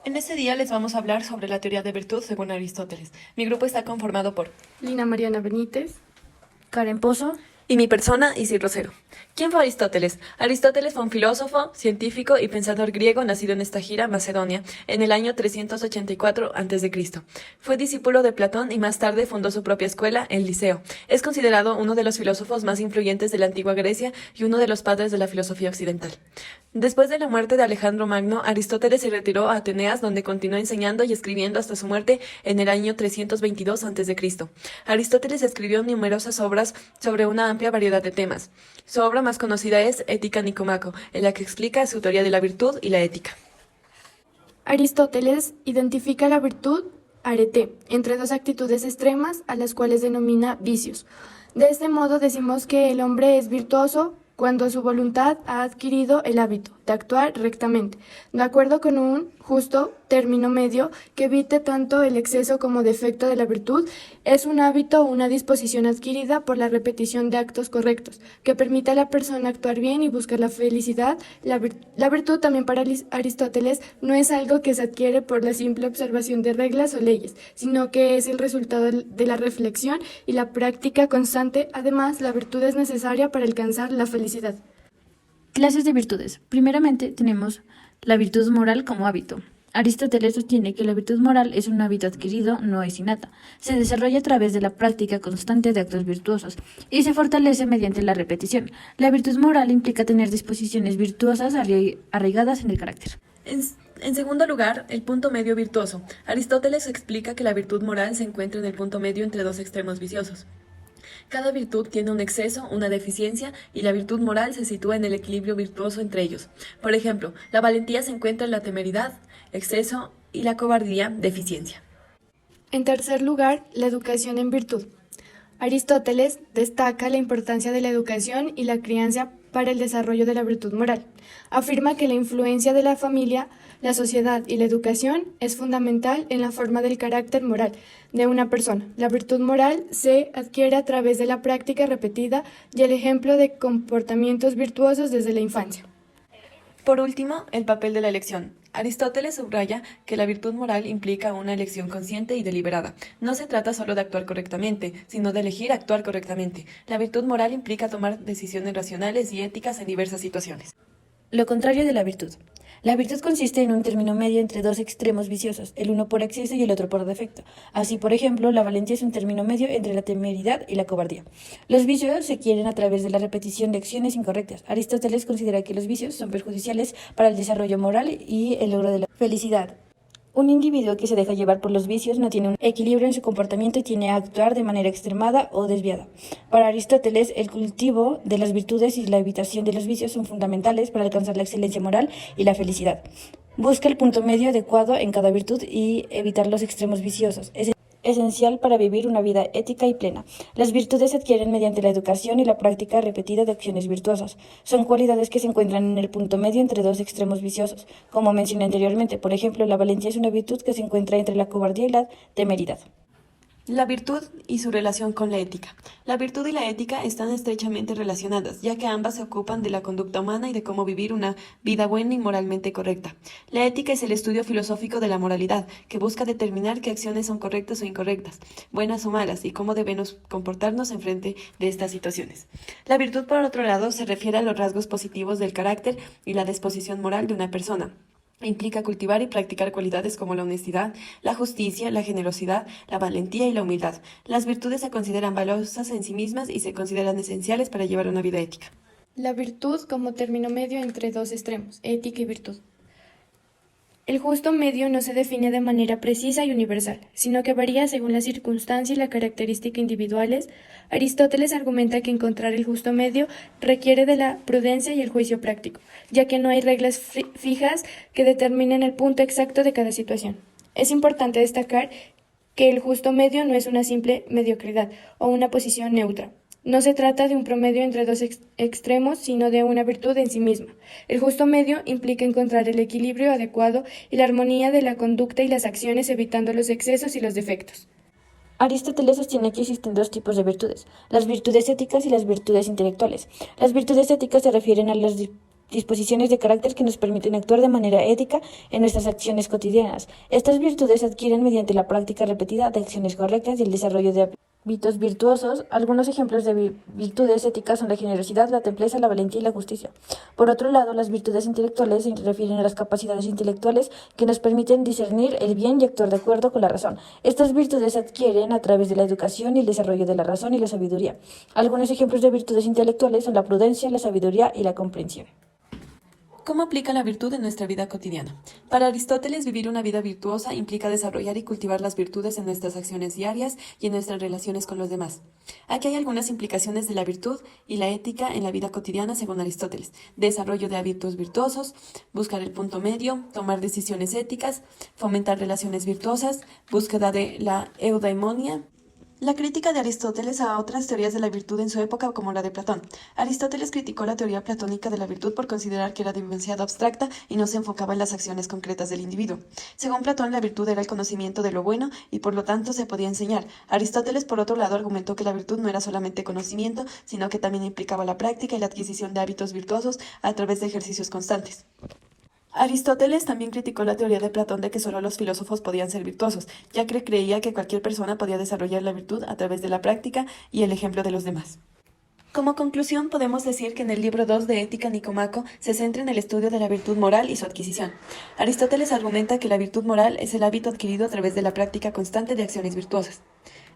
En este día les vamos a hablar sobre la teoría de virtud según Aristóteles. Mi grupo está conformado por Lina Mariana Benítez, Karen Pozo. y mi persona, Isil Rosero. ¿Quién fue Aristóteles? Aristóteles fue un filósofo, científico y pensador griego nacido en Estagira, Macedonia, en el año 384 a.C. Fue discípulo de Platón y más tarde fundó su propia escuela, el Liceo. Es considerado uno de los filósofos más influyentes de la antigua Grecia y uno de los padres de la filosofía occidental. Después de la muerte de Alejandro Magno, Aristóteles se retiró a Atenas, donde continuó enseñando y escribiendo hasta su muerte en el año 322 a.C. Aristóteles escribió numerosas obras sobre una amplia variedad de temas. Su obra más conocida es Ética Nicomaco, en la que explica su teoría de la virtud y la ética. Aristóteles identifica la virtud, arete, entre dos actitudes extremas a las cuales denomina vicios. De este modo decimos que el hombre es virtuoso cuando su voluntad ha adquirido el hábito de actuar rectamente, de acuerdo con un justo término medio que evite tanto el exceso como defecto de la virtud. Es un hábito o una disposición adquirida por la repetición de actos correctos, que permite a la persona actuar bien y buscar la felicidad. La virtud también para Aristóteles no es algo que se adquiere por la simple observación de reglas o leyes, sino que es el resultado de la reflexión y la práctica constante. Además, la virtud es necesaria para alcanzar la felicidad. Clases de virtudes. Primeramente tenemos la virtud moral como hábito. Aristóteles sostiene que la virtud moral es un hábito adquirido, no es innata. Se desarrolla a través de la práctica constante de actos virtuosos y se fortalece mediante la repetición. La virtud moral implica tener disposiciones virtuosas arraigadas en el carácter. En segundo lugar, el punto medio virtuoso. Aristóteles explica que la virtud moral se encuentra en el punto medio entre dos extremos viciosos. Cada virtud tiene un exceso, una deficiencia, y la virtud moral se sitúa en el equilibrio virtuoso entre ellos. Por ejemplo, la valentía se encuentra en la temeridad, exceso, y la cobardía, deficiencia. En tercer lugar, la educación en virtud. Aristóteles destaca la importancia de la educación y la crianza para el desarrollo de la virtud moral. Afirma que la influencia de la familia, la sociedad y la educación es fundamental en la forma del carácter moral de una persona. La virtud moral se adquiere a través de la práctica repetida y el ejemplo de comportamientos virtuosos desde la infancia. Por último, el papel de la elección. Aristóteles subraya que la virtud moral implica una elección consciente y deliberada. No se trata solo de actuar correctamente, sino de elegir actuar correctamente. La virtud moral implica tomar decisiones racionales y éticas en diversas situaciones. Lo contrario de la virtud. La virtud consiste en un término medio entre dos extremos viciosos, el uno por exceso y el otro por defecto. Así, por ejemplo, la valentía es un término medio entre la temeridad y la cobardía. Los vicios se adquieren a través de la repetición de acciones incorrectas. Aristóteles considera que los vicios son perjudiciales para el desarrollo moral y el logro de la felicidad. Un individuo que se deja llevar por los vicios no tiene un equilibrio en su comportamiento y tiene a actuar de manera extremada o desviada. Para Aristóteles, el cultivo de las virtudes y la evitación de los vicios son fundamentales para alcanzar la excelencia moral y la felicidad. Busca el punto medio adecuado en cada virtud y evitar los extremos viciosos. Es esencial para vivir una vida ética y plena. Las virtudes se adquieren mediante la educación y la práctica repetida de acciones virtuosas. Son cualidades que se encuentran en el punto medio entre dos extremos viciosos. Como mencioné anteriormente, por ejemplo, la valentía es una virtud que se encuentra entre la cobardía y la temeridad. La virtud y su relación con la ética. La virtud y la ética están estrechamente relacionadas, ya que ambas se ocupan de la conducta humana y de cómo vivir una vida buena y moralmente correcta. La ética es el estudio filosófico de la moralidad, que busca determinar qué acciones son correctas o incorrectas, buenas o malas, y cómo debemos comportarnos en frente de estas situaciones. La virtud, por otro lado, se refiere a los rasgos positivos del carácter y la disposición moral de una persona. Implica cultivar y practicar cualidades como la honestidad, la justicia, la generosidad, la valentía y la humildad. Las virtudes se consideran valiosas en sí mismas y se consideran esenciales para llevar una vida ética. La virtud como término medio entre dos extremos, ética y virtud. El justo medio no se define de manera precisa y universal, sino que varía según la circunstancia y la característica individuales. Aristóteles argumenta que encontrar el justo medio requiere de la prudencia y el juicio práctico, ya que no hay reglas fijas que determinen el punto exacto de cada situación. Es importante destacar que el justo medio no es una simple mediocridad o una posición neutra. No se trata de un promedio entre dos extremos, sino de una virtud en sí misma. El justo medio implica encontrar el equilibrio adecuado y la armonía de la conducta y las acciones, evitando los excesos y los defectos. Aristóteles sostiene que existen dos tipos de virtudes, las virtudes éticas y las virtudes intelectuales. Las virtudes éticas se refieren a las disposiciones de carácter que nos permiten actuar de manera ética en nuestras acciones cotidianas. Estas virtudes se adquieren mediante la práctica repetida de acciones correctas y el desarrollo de hábitos virtuosos. Algunos ejemplos de virtudes éticas son la generosidad, la templeza, la valentía y la justicia. Por otro lado, las virtudes intelectuales se refieren a las capacidades intelectuales que nos permiten discernir el bien y actuar de acuerdo con la razón. Estas virtudes se adquieren a través de la educación y el desarrollo de la razón y la sabiduría. Algunos ejemplos de virtudes intelectuales son la prudencia, la sabiduría y la comprensión. ¿Cómo aplica la virtud en nuestra vida cotidiana? Para Aristóteles, vivir una vida virtuosa implica desarrollar y cultivar las virtudes en nuestras acciones diarias y en nuestras relaciones con los demás. Aquí hay algunas implicaciones de la virtud y la ética en la vida cotidiana según Aristóteles. Desarrollo de hábitos virtuosos, buscar el punto medio, tomar decisiones éticas, fomentar relaciones virtuosas, búsqueda de la eudaimonia. La crítica de Aristóteles a otras teorías de la virtud en su época, como la de Platón. Aristóteles criticó la teoría platónica de la virtud por considerar que era demasiado abstracta y no se enfocaba en las acciones concretas del individuo. Según Platón, la virtud era el conocimiento de lo bueno y por lo tanto se podía enseñar. Aristóteles, por otro lado, argumentó que la virtud no era solamente conocimiento, sino que también implicaba la práctica y la adquisición de hábitos virtuosos a través de ejercicios constantes. Aristóteles también criticó la teoría de Platón de que solo los filósofos podían ser virtuosos, ya que creía que cualquier persona podía desarrollar la virtud a través de la práctica y el ejemplo de los demás. Como conclusión, podemos decir que en el libro 2 de Ética Nicomaco se centra en el estudio de la virtud moral y su adquisición. Aristóteles argumenta que la virtud moral es el hábito adquirido a través de la práctica constante de acciones virtuosas.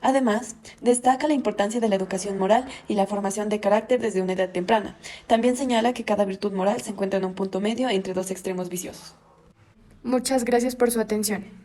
Además, destaca la importancia de la educación moral y la formación de carácter desde una edad temprana. También señala que cada virtud moral se encuentra en un punto medio entre dos extremos viciosos. Muchas gracias por su atención.